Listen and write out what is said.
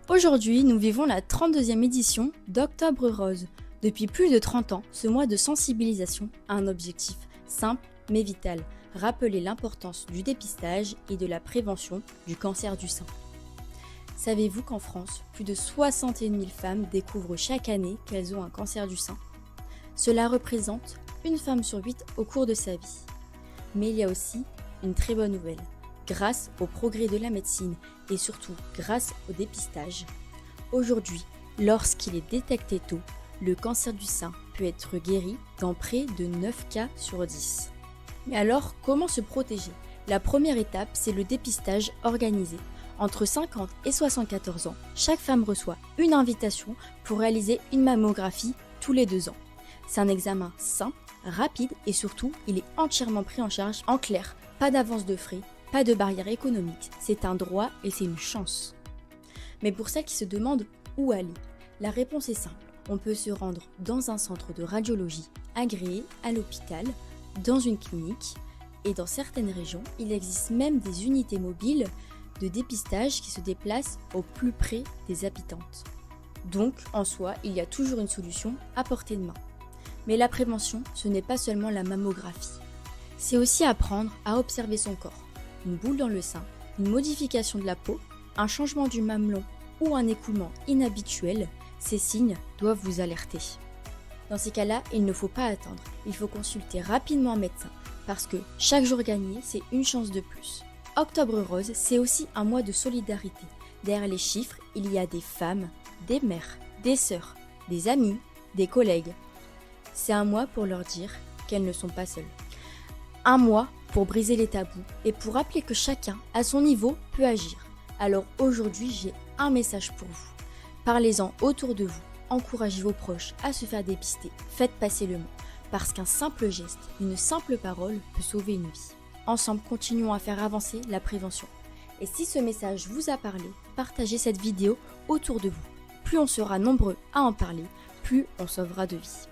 Aujourd'hui, nous vivons la 32e édition d'Octobre Rose. Depuis plus de 30 ans, ce mois de sensibilisation a un objectif simple mais vital, rappeler l'importance du dépistage et de la prévention du cancer du sein. Savez-vous qu'en France, plus de 61 000 femmes découvrent chaque année qu'elles ont un cancer du sein? Cela représente une femme sur 8 au cours de sa vie. Mais il y a aussi une très bonne nouvelle. Grâce au progrès de la médecine et surtout grâce au dépistage, aujourd'hui, lorsqu'il est détecté tôt, le cancer du sein peut être guéri dans près de 9 cas sur 10. Mais alors, comment se protéger? La première étape, c'est le dépistage organisé. Entre 50 et 74 ans, chaque femme reçoit une invitation pour réaliser une mammographie tous les 2 ans. C'est un examen simple, rapide et surtout, il est entièrement pris en charge. En clair, pas d'avance de frais, pas de barrière économique, c'est un droit et c'est une chance. Mais pour celles qui se demandent où aller, la réponse est simple. On peut se rendre dans un centre de radiologie agréé, à l'hôpital, dans une clinique et dans certaines régions, il existe même des unités mobiles de dépistage qui se déplacent au plus près des habitantes. Donc, en soi, il y a toujours une solution à portée de main. Mais la prévention, ce n'est pas seulement la mammographie. C'est aussi apprendre à observer son corps. Une boule dans le sein, une modification de la peau, un changement du mamelon ou un écoulement inhabituel, ces signes doivent vous alerter. Dans ces cas-là, il ne faut pas attendre, il faut consulter rapidement un médecin parce que chaque jour gagné, c'est une chance de plus. Octobre Rose, c'est aussi un mois de solidarité. Derrière les chiffres, il y a des femmes, des mères, des sœurs, des amis, des collègues. C'est un mois pour leur dire qu'elles ne sont pas seules. Un mois pour briser les tabous et pour rappeler que chacun, à son niveau, peut agir. Alors aujourd'hui, j'ai un message pour vous. Parlez-en autour de vous, encouragez vos proches à se faire dépister, faites passer le mot. Parce qu'un simple geste, une simple parole peut sauver une vie. Ensemble, continuons à faire avancer la prévention. Et si ce message vous a parlé, partagez cette vidéo autour de vous. Plus on sera nombreux à en parler, plus on sauvera de vies.